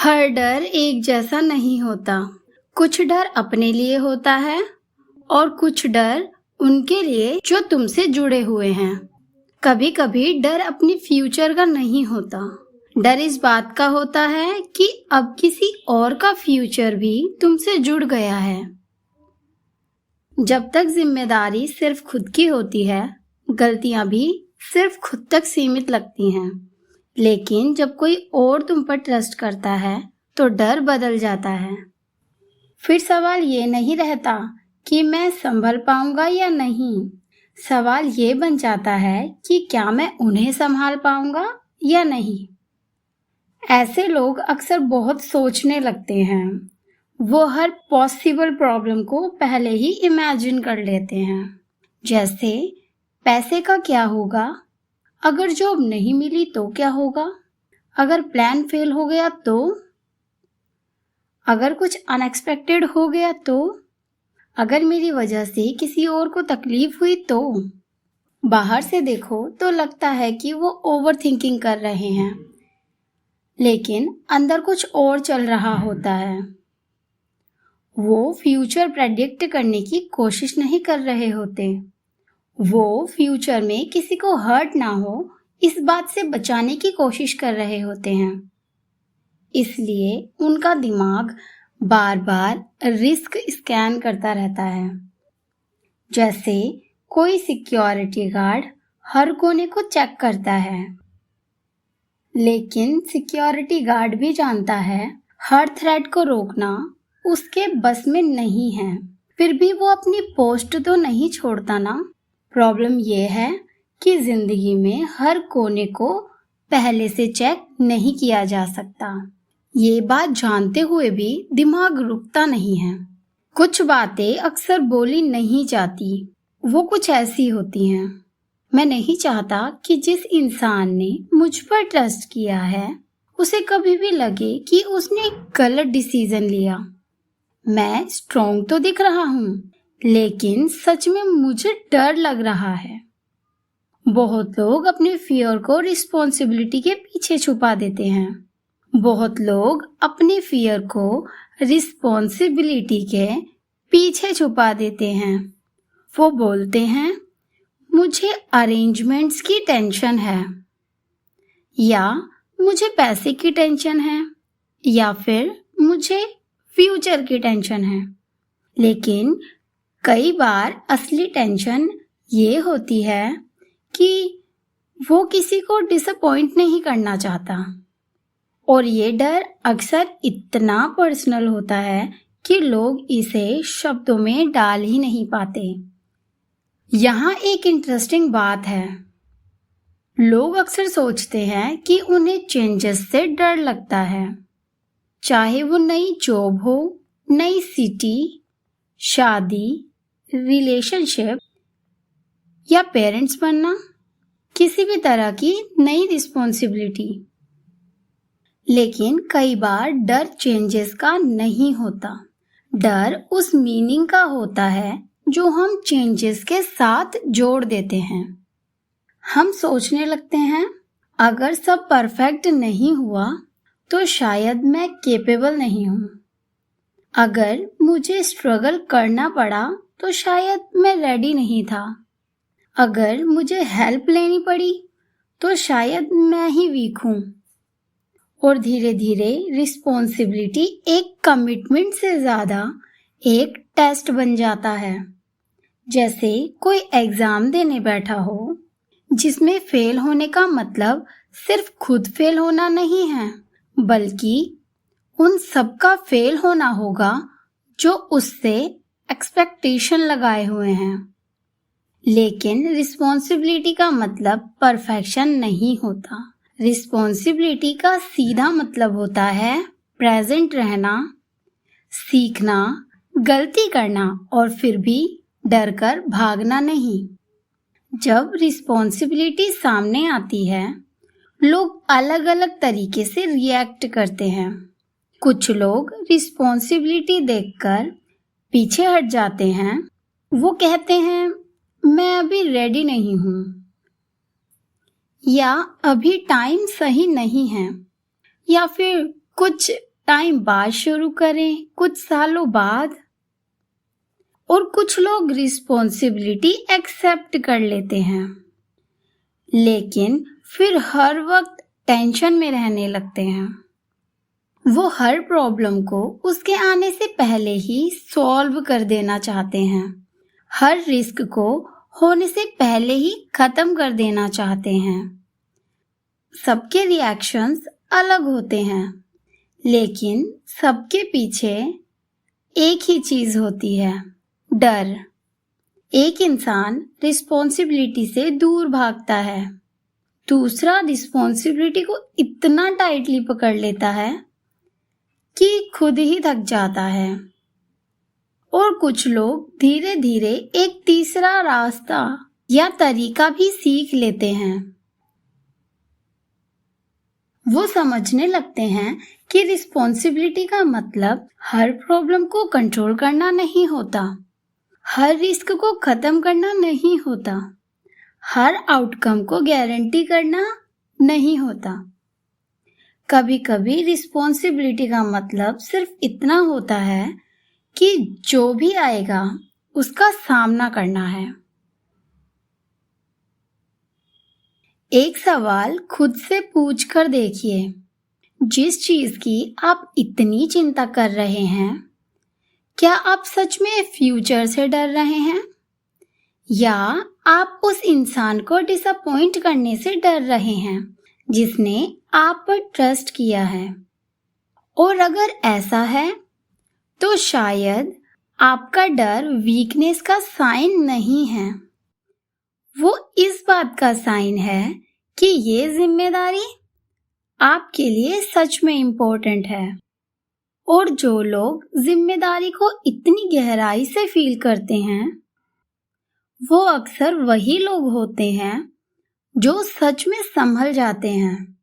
हर डर एक जैसा नहीं होता। कुछ डर अपने लिए होता है और कुछ डर उनके लिए जो तुमसे जुड़े हुए हैं। कभी कभी डर अपनी फ्यूचर का नहीं होता। डर इस बात का होता है कि अब किसी और का फ्यूचर भी तुमसे जुड़ गया है। जब तक जिम्मेदारी सिर्फ खुद की होती है, गलतियां भी सिर्फ खुद तक सीमित लगती हैं। लेकिन जब कोई और तुम पर ट्रस्ट करता है तो डर बदल जाता है। फिर सवाल ये नहीं रहता कि मैं संभल पाऊंगा या नहीं। सवाल ये बन जाता है कि क्या मैं उन्हें संभाल पाऊंगा या नहीं। ऐसे लोग अक्सर बहुत सोचने लगते हैं। वो हर पॉसिबल प्रॉब्लम को पहले ही इमेजिन कर लेते हैं। जैसे पैसे का क्या होगा, अगर जॉब नहीं मिली तो क्या होगा, अगर प्लान फेल हो गया तो, अगर कुछ अनएक्सपेक्टेड हो गया तो, अगर मेरी वजह से किसी और को तकलीफ हुई तो। बाहर से देखो तो लगता है कि वो ओवर थिंकिंग कर रहे हैं, लेकिन अंदर कुछ और चल रहा होता है। वो फ्यूचर प्रेडिक्ट करने की कोशिश नहीं कर रहे होते। वो फ्यूचर में किसी को हर्ट ना हो इस बात से बचाने की कोशिश कर रहे होते हैं। इसलिए उनका दिमाग बार बार रिस्क स्कैन करता रहता है। जैसे कोई सिक्योरिटी गार्ड हर कोने को चेक करता है। लेकिन सिक्योरिटी गार्ड भी जानता है हर थ्रेट को रोकना उसके बस में नहीं है। फिर भी वो अपनी पोस्ट तो नहीं छोड़ता ना। प्रॉब्लम ये है कि जिंदगी में हर कोने को पहले से चेक नहीं किया जा सकता। ये बात जानते हुए भी दिमाग रुकता नहीं है। कुछ बातें अक्सर बोली नहीं जाती, वो कुछ ऐसी होती हैं। मैं नहीं चाहता कि जिस इंसान ने मुझ पर ट्रस्ट किया है उसे कभी भी लगे कि उसने गलत डिसीजन लिया। मैं स्ट्रॉन्ग तो दिख रहा हूँ, लेकिन सच में मुझे डर लग रहा है। बहुत लोग अपने फियर को रिस्पॉन्सिबिलिटी के पीछे छुपा देते हैं। बहुत लोग अपने फियर को रिस्पॉन्सिबिलिटी के पीछे छुपा देते हैं। वो बोलते हैं मुझे अरेंजमेंट्स की टेंशन है, या मुझे पैसे की टेंशन है, या फिर मुझे फ्यूचर की टेंशन है। लेकिन कई बार असली टेंशन ये होती है कि वो किसी को डिसअपॉइंट नहीं करना चाहता। और ये डर अक्सर इतना पर्सनल होता है कि लोग इसे शब्दों में डाल ही नहीं पाते। यहाँ एक इंटरेस्टिंग बात है। लोग अक्सर सोचते हैं कि उन्हें चेंजेस से डर लगता है, चाहे वो नई जॉब हो, नई सिटी, शादी, रिलेशनशिप या पेरेंट्स बनना, किसी भी तरह की नई रिस्पॉन्सिबिलिटी। लेकिन कई बार डर चेंजेस का नहीं होता। डर उस मीनिंग का होता है जो हम चेंजेस के साथ जोड़ देते हैं। हम सोचने लगते हैं अगर सब परफेक्ट नहीं हुआ तो शायद मैं केपेबल नहीं हूँ। अगर मुझे स्ट्रगल करना पड़ा तो शायद मैं रेडी नहीं था। अगर मुझे हेल्प लेनी पड़ी तो शायद मैं ही वीक हूँ। और धीरे धीरे रिस्पॉन्सिबिलिटी एक कमिटमेंट से ज़्यादा एक टेस्ट बन जाता है। जैसे कोई एग्ज़ाम देने बैठा हो, जिसमें फेल होने का मतलब सिर्फ खुद फेल होना नहीं है, बल्कि उन सबका फेल होना होगा जो उससे एक्सपेक्टेशन लगाए हुए हैं। लेकिन रिस्पॉन्सिबिलिटी का मतलब परफेक्शन नहीं होता। रिस्पॉन्सिबिलिटी का सीधा मतलब होता है प्रेजेंट रहना, सीखना, गलती करना और फिर भी डर कर भागना नहीं। जब रिस्पॉन्सिबिलिटी सामने आती है, लोग अलग अलग तरीके से रिएक्ट करते हैं। कुछ लोग रिस्पॉन्सिबिलिटी देखकर पीछे हट जाते हैं। वो कहते हैं मैं अभी रेडी नहीं हूँ, या अभी टाइम सही नहीं है, या फिर कुछ टाइम बाद शुरू करें, कुछ सालों बाद। और कुछ लोग रिस्पॉन्सिबिलिटी एक्सेप्ट कर लेते हैं, लेकिन फिर हर वक्त टेंशन में रहने लगते हैं। वो हर प्रॉब्लम को उसके आने से पहले ही सॉल्व कर देना चाहते हैं, हर रिस्क को होने से पहले ही खत्म कर देना चाहते हैं। सबके रिएक्शंस अलग होते हैं, लेकिन सबके पीछे एक ही चीज होती है, डर। एक इंसान रिस्पॉन्सिबिलिटी से दूर भागता है, दूसरा रिस्पॉन्सिबिलिटी को इतना टाइटली पकड़ लेता है कि खुद ही थक जाता है। और कुछ लोग धीरे धीरे एक तीसरा रास्ता या तरीका भी सीख लेते हैं। वो समझने लगते हैं कि रिस्पॉन्सिबिलिटी का मतलब हर प्रॉब्लम को कंट्रोल करना नहीं होता, हर रिस्क को खत्म करना नहीं होता, हर आउटकम को गारंटी करना नहीं होता। कभी कभी रिस्पॉन्सिबिलिटी का मतलब सिर्फ इतना होता है कि जो भी आएगा उसका सामना करना है। एक सवाल खुद से पूछ कर देखिए, जिस चीज की आप इतनी चिंता कर रहे हैं, क्या आप सच में फ्यूचर से डर रहे हैं, या आप उस इंसान को डिसअपॉइंट करने से डर रहे हैं जिसने आप पर ट्रस्ट किया है? और अगर ऐसा है तो शायद आपका डर वीकनेस का साइन नहीं है, वो इस बात का साइन है कि ये जिम्मेदारी आपके लिए सच में इम्पोर्टेंट है। और जो लोग जिम्मेदारी को इतनी गहराई से फील करते हैं, वो अक्सर वही लोग होते हैं जो सच में संभल जाते हैं।